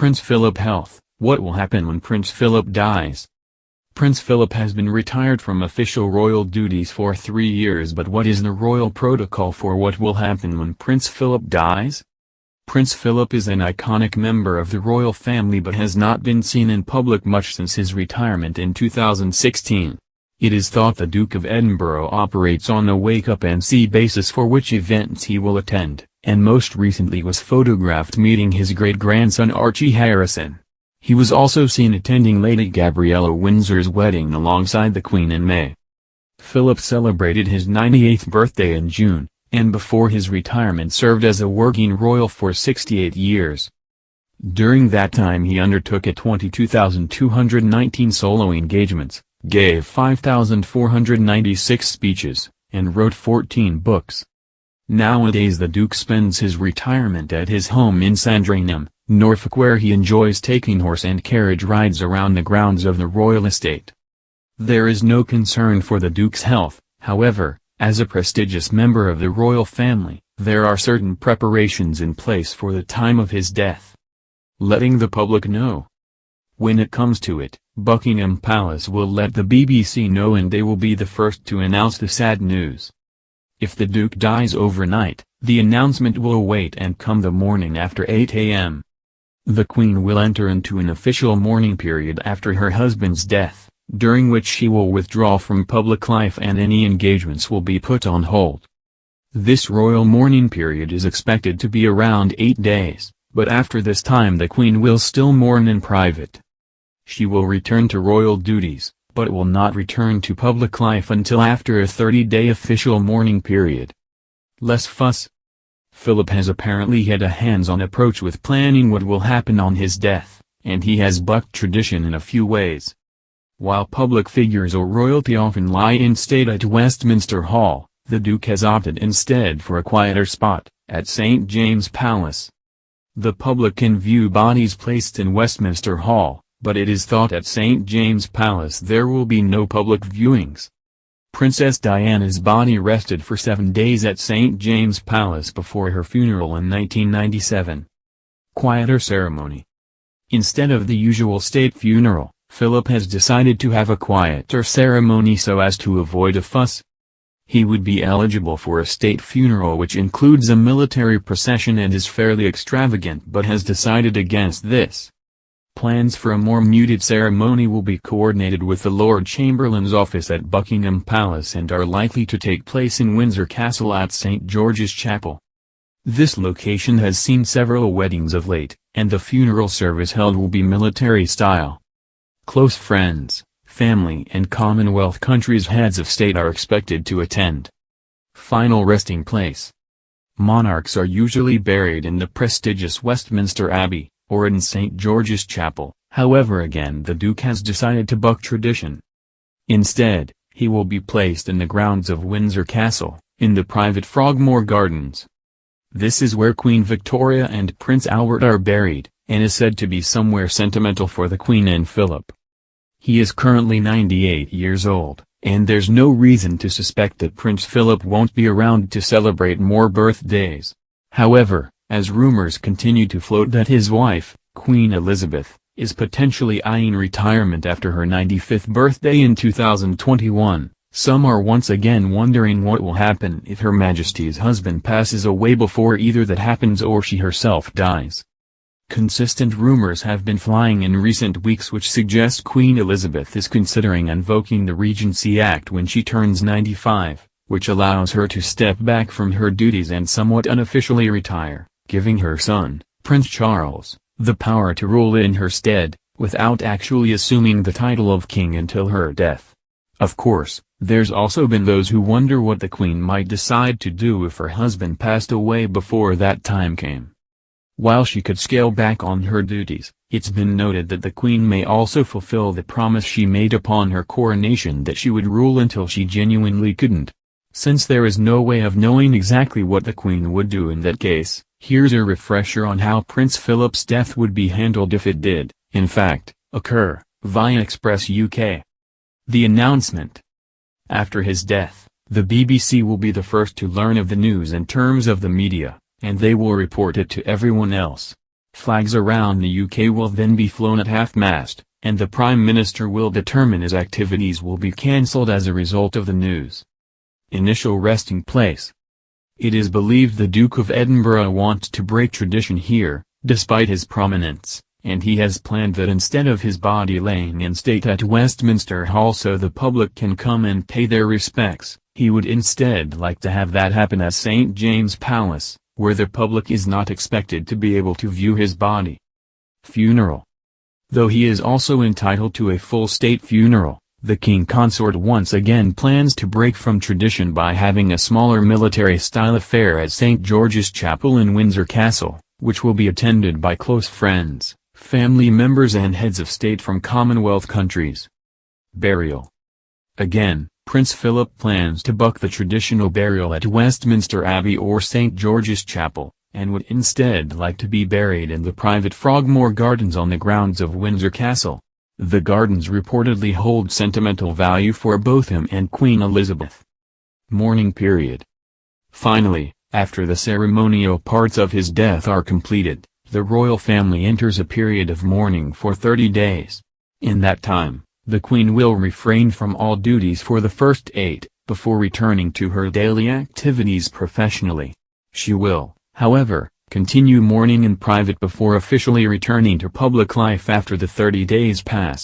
Prince Philip health. What will happen when Prince Philip dies? Prince Philip has been retired from official royal duties for 3 years, but what is the royal protocol for what will happen when Prince Philip dies? Prince Philip is an iconic member of the royal family but has not been seen in public much since his retirement in 2016. It is thought the Duke of Edinburgh operates on a wake-up-and-see basis for which events he will attend, and most recently was photographed meeting his great-grandson Archie Harrison. He was also seen attending Lady Gabriella Windsor's wedding alongside the Queen in May. Philip celebrated his 98th birthday in June, and before his retirement served as a working royal for 68 years. During that time he undertook 22,219 solo engagements, gave 5,496 speeches, and wrote 14 books. Nowadays the Duke spends his retirement at his home in Sandringham, Norfolk, where he enjoys taking horse and carriage rides around the grounds of the royal estate. There is no concern for the Duke's health, however, as a prestigious member of the royal family, there are certain preparations in place for the time of his death. Letting the public know. When it comes to it, Buckingham Palace will let the BBC know, and they will be the first to announce the sad news. If the Duke dies overnight, the announcement will wait and come the morning after 8 a.m. The Queen will enter into an official mourning period after her husband's death, during which she will withdraw from public life and any engagements will be put on hold. This royal mourning period is expected to be around 8 days, but after this time the Queen will still mourn in private. She will return to royal duties, but will not return to public life until after a 30-day official mourning period. Less fuss. Philip has apparently had a hands-on approach with planning what will happen on his death, and he has bucked tradition in a few ways. While public figures or royalty often lie in state at Westminster Hall, the Duke has opted instead for a quieter spot, at St. James' Palace. The public can view bodies placed in Westminster Hall, but it is thought at St. James' Palace there will be no public viewings. Princess Diana's body rested for 7 days at St. James' Palace before her funeral in 1997. Quieter ceremony. Instead of the usual state funeral, Philip has decided to have a quieter ceremony so as to avoid a fuss. He would be eligible for a state funeral which includes a military procession and is fairly extravagant, but has decided against this. Plans for a more muted ceremony will be coordinated with the Lord Chamberlain's office at Buckingham Palace and are likely to take place in Windsor Castle at St. George's Chapel. This location has seen several weddings of late, and the funeral service held will be military style. Close friends, family and Commonwealth countries' heads of state are expected to attend. Final resting place. Monarchs are usually buried in the prestigious Westminster Abbey, or in St. George's Chapel, however again the Duke has decided to buck tradition. Instead, he will be placed in the grounds of Windsor Castle, in the private Frogmore Gardens. This is where Queen Victoria and Prince Albert are buried, and is said to be somewhere sentimental for the Queen and Philip. He is currently 98 years old, and there's no reason to suspect that Prince Philip won't be around to celebrate more birthdays. However, as rumors continue to float that his wife, Queen Elizabeth, is potentially eyeing retirement after her 95th birthday in 2021, some are once again wondering what will happen if Her Majesty's husband passes away before either that happens or she herself dies. Consistent rumors have been flying in recent weeks which suggest Queen Elizabeth is considering invoking the Regency Act when she turns 95, which allows her to step back from her duties and somewhat unofficially retire, giving her son, Prince Charles, the power to rule in her stead, without actually assuming the title of king until her death. Of course, there's also been those who wonder what the Queen might decide to do if her husband passed away before that time came. While she could scale back on her duties, it's been noted that the Queen may also fulfill the promise she made upon her coronation that she would rule until she genuinely couldn't. Since there is no way of knowing exactly what the Queen would do in that case, here's a refresher on how Prince Philip's death would be handled if it did, in fact, occur, via Express UK. The announcement. After his death, the BBC will be the first to learn of the news in terms of the media, and they will report it to everyone else. Flags around the UK will then be flown at half-mast, and the Prime Minister will determine his activities will be cancelled as a result of the news. Initial resting place. It is believed the Duke of Edinburgh wants to break tradition here, despite his prominence, and he has planned that instead of his body laying in state at Westminster Hall so the public can come and pay their respects, he would instead like to have that happen at St. James's Palace, where the public is not expected to be able to view his body. Funeral. Though he is also entitled to a full state funeral, the King Consort once again plans to break from tradition by having a smaller military-style affair at St. George's Chapel in Windsor Castle, which will be attended by close friends, family members and heads of state from Commonwealth countries. Burial. Again, Prince Philip plans to buck the traditional burial at Westminster Abbey or St. George's Chapel, and would instead like to be buried in the private Frogmore Gardens on the grounds of Windsor Castle. The gardens reportedly hold sentimental value for both him and Queen Elizabeth. Mourning period. Finally, after the ceremonial parts of his death are completed, the royal family enters a period of mourning for 30 days. In that time, the Queen will refrain from all duties for the first 8, before returning to her daily activities professionally. She will, however, continue mourning in private before officially returning to public life after the 30 days pass.